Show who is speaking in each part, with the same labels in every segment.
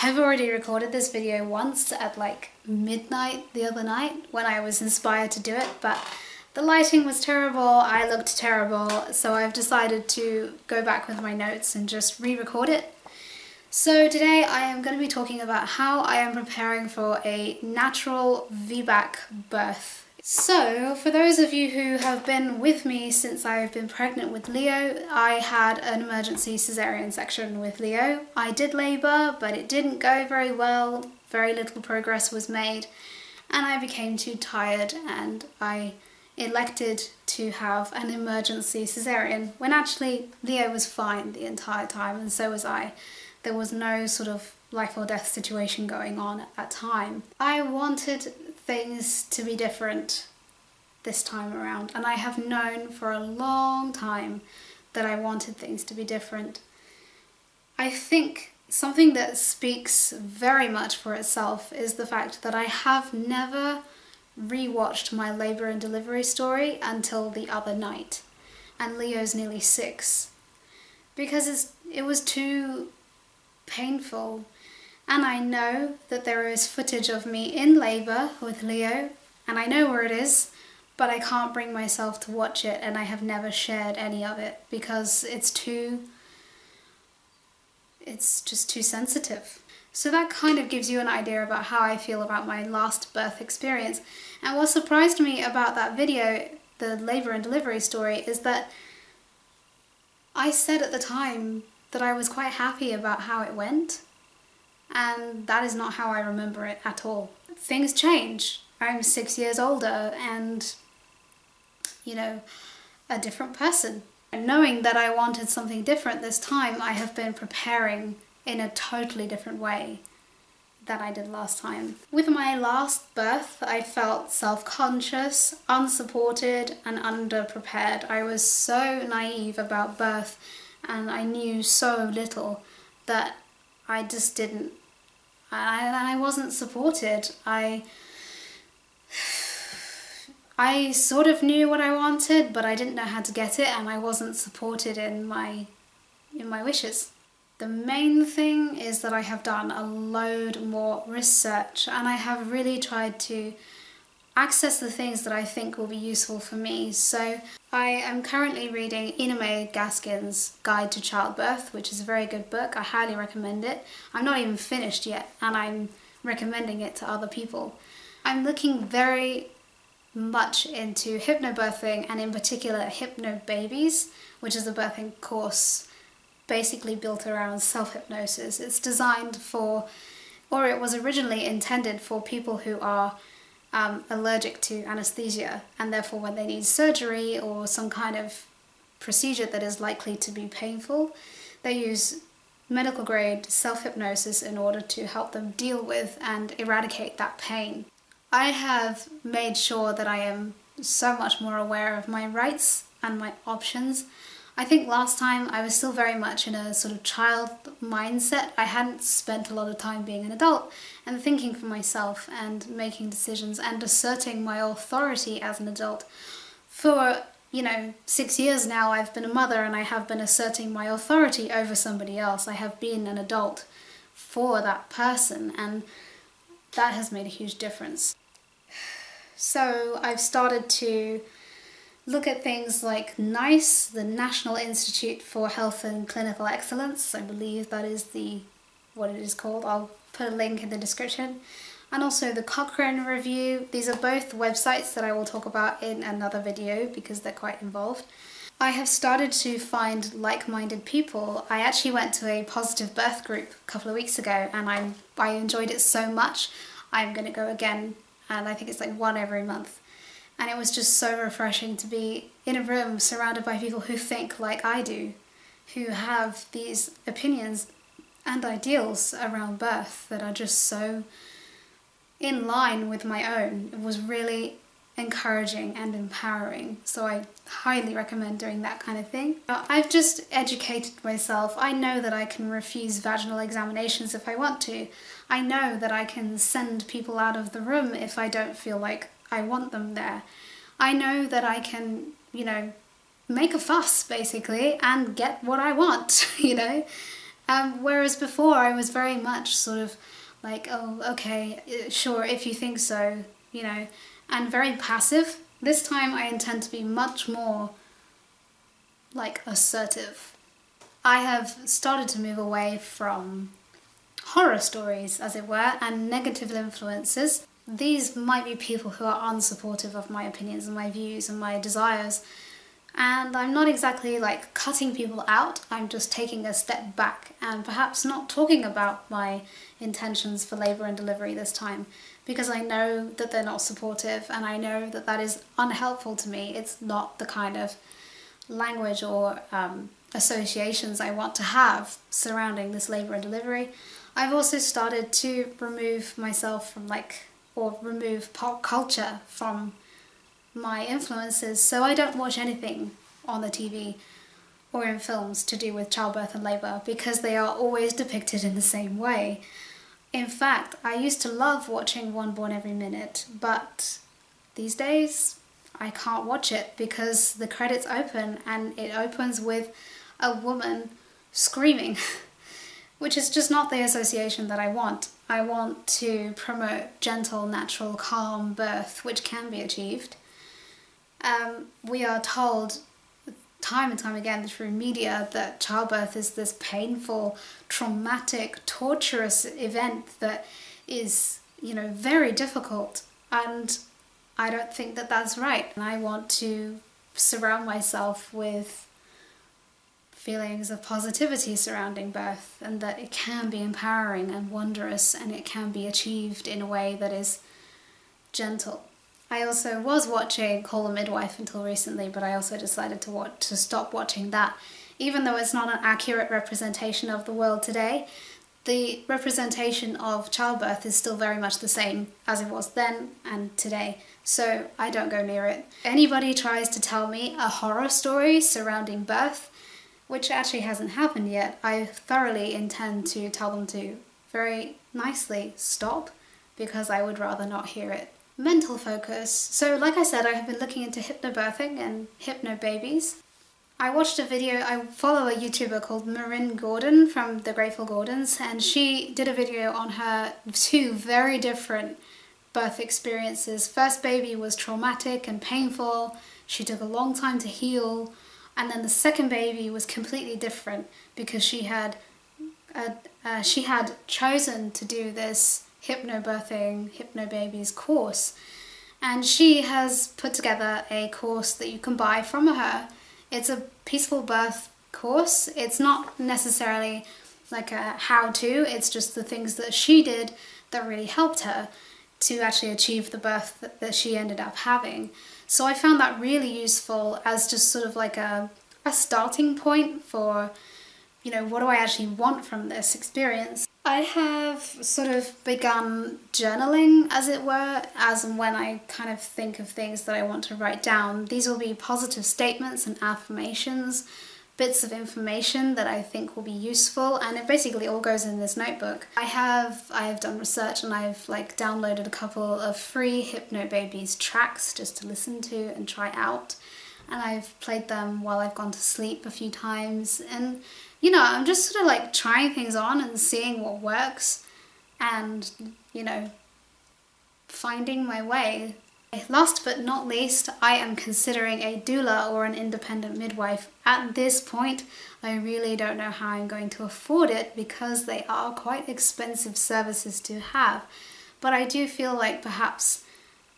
Speaker 1: I've already recorded this video once at like midnight the other night when I was inspired to do it, but the lighting was terrible, I looked terrible, so I've decided to go back with my notes and just re-record it. So today I am going to be talking about how I am preparing for a natural VBAC birth. So for those of you who have been with me since I've been pregnant with Leo, I had an emergency cesarean section with Leo. I did labour, but it didn't go very well, very little progress was made, and I became too tired and I elected to have an emergency cesarean when actually Leo was fine the entire time and so was I. There was no sort of life or death situation going on at that time. I wanted things to be different this time around, and I have known for a long time that I wanted things to be different. I think something that speaks very much for itself is the fact that I have never rewatched my labour and delivery story until the other night, and Leo's nearly 6, because it was too painful. And I know that there is footage of me in labour with Leo, and I know where it is, but I can't bring myself to watch it, and I have never shared any of it because it's just too sensitive. So that kind of gives you an idea about how I feel about my last birth experience. And what surprised me about that video, the labour and delivery story, is that I said at the time that I was quite happy about how it went. And that is not how I remember it at all. Things change. I'm 6 years older and, a different person. And knowing that I wanted something different this time, I have been preparing in a totally different way than I did last time. With my last birth, I felt self-conscious, unsupported, and underprepared. I was so naive about birth and I knew so little that I just didn't. I wasn't supported. I sort of knew what I wanted, but I didn't know how to get it, and I wasn't supported in my wishes. The main thing is that I have done a load more research, and I have really tried to access the things that I think will be useful for me. So I am currently reading Ina May Gaskin's Guide to Childbirth, which is a very good book. I highly recommend it. I'm not even finished yet, and I'm recommending it to other people. I'm looking very much into hypnobirthing, and in particular hypnobabies, which is a birthing course basically built around self-hypnosis. It's designed for, or it was originally intended for, people who are allergic to anesthesia, and therefore when they need surgery or some kind of procedure that is likely to be painful, they use medical grade self-hypnosis in order to help them deal with and eradicate that pain. I have made sure that I am so much more aware of my rights and my options. I think last time I was still very much in a sort of child mindset. I hadn't spent a lot of time being an adult and thinking for myself and making decisions and asserting my authority as an adult. For, 6 years now I've been a mother, and I have been asserting my authority over somebody else. I have been an adult for that person, and that has made a huge difference. So I've started to look at things like NICE, the National Institute for Health and Clinical Excellence. I believe that is what it is called. I'll put a link in the description. And also the Cochrane Review. These are both websites that I will talk about in another video because they're quite involved. I have started to find like-minded people. I actually went to a positive birth group a couple of weeks ago, and I enjoyed it so much. I'm going to go again, and I think it's like one every month. And it was just so refreshing to be in a room surrounded by people who think like I do, who have these opinions and ideals around birth that are just so in line with my own. It was really encouraging and empowering, so I highly recommend doing that kind of thing. I've just educated myself. I know that I can refuse vaginal examinations if I want to. I know that I can send people out of the room if I don't feel like I want them there. I know that I can, make a fuss basically and get what I want, Whereas before I was very much sort of like, oh, okay, sure, if you think so, you know, and very passive. This time I intend to be much more like assertive. I have started to move away from horror stories, as it were, and negative influences. These might be people who are unsupportive of my opinions and my views and my desires. And I'm not exactly like cutting people out, I'm just taking a step back and perhaps not talking about my intentions for labour and delivery this time, because I know that they're not supportive and I know that that is unhelpful to me. It's not the kind of language or associations I want to have surrounding this labour and delivery. I've also started to remove myself from remove pop culture from my influences, so I don't watch anything on the TV or in films to do with childbirth and labour, because they are always depicted in the same way. In fact, I used to love watching One Born Every Minute, but these days I can't watch it because the credits open and it opens with a woman screaming, which is just not the association that I want. I want to promote gentle, natural, calm birth, which can be achieved. We are told time and time again through media that childbirth is this painful, traumatic, torturous event that is, very difficult. And I don't think that that's right. And I want to surround myself with feelings of positivity surrounding birth, and that it can be empowering and wondrous, and it can be achieved in a way that is gentle. I also was watching Call a Midwife until recently, but I also decided to stop watching that. Even though it's not an accurate representation of the world today, the representation of childbirth is still very much the same as it was then and today, so I don't go near it. If anybody tries to tell me a horror story surrounding birth, which actually hasn't happened yet, I thoroughly intend to tell them to very nicely stop, because I would rather not hear it. Mental focus. So like I said, I have been looking into hypnobirthing and hypnobabies. I watched a video, I follow a YouTuber called Marin Gordon from The Grateful Gordons, and she did a video on her 2 very different birth experiences. First baby was traumatic and painful, she took a long time to heal, and then the second baby was completely different because she had chosen to do this hypnobirthing, hypnobabies course, and she has put together a course that you can buy from her. It's a peaceful birth course. It's not necessarily like a how-to, it's just the things that she did that really helped her to actually achieve the birth that she ended up having. So I found that really useful as just sort of like a starting point for, what do I actually want from this experience. I have sort of begun journaling, as it were, as and when I kind of think of things that I want to write down. These will be positive statements and affirmations, bits of information that I think will be useful, and it basically all goes in this notebook. I have done research, and I've downloaded a couple of free Hypnobabies tracks just to listen to and try out, and I've played them while I've gone to sleep a few times, and I'm just sort of trying things on and seeing what works and, finding my way. Last but not least, I am considering a doula or an independent midwife. At this point, I really don't know how I'm going to afford it because they are quite expensive services to have. But I do feel like perhaps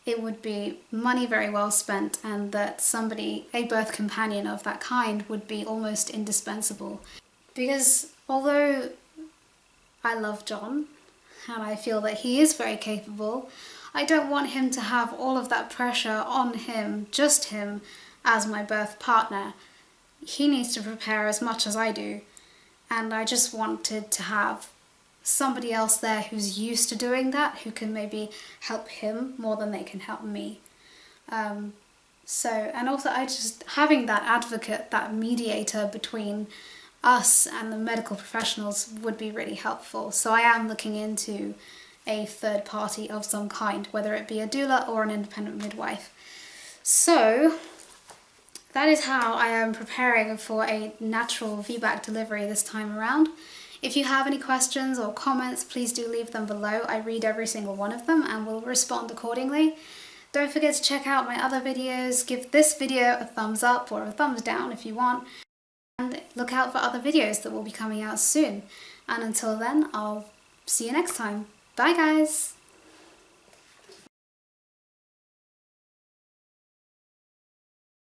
Speaker 1: it would be money very well spent, and that a birth companion of that kind would be almost indispensable. Because although I love John and I feel that he is very capable, I don't want him to have all of that pressure on him, just him, as my birth partner. He needs to prepare as much as I do, and I just wanted to have somebody else there who's used to doing that, who can maybe help him more than they can help me. And also having that advocate, that mediator between us and the medical professionals would be really helpful. So I am looking into a third party of some kind, whether it be a doula or an independent midwife. So that is how I am preparing for a natural VBAC delivery this time around. If you have any questions or comments, please do leave them below. I read every single one of them and will respond accordingly. Don't forget to check out my other videos. Give this video a thumbs up or a thumbs down if you want. And look out for other videos that will be coming out soon. And until then, I'll see you next time. Bye guys!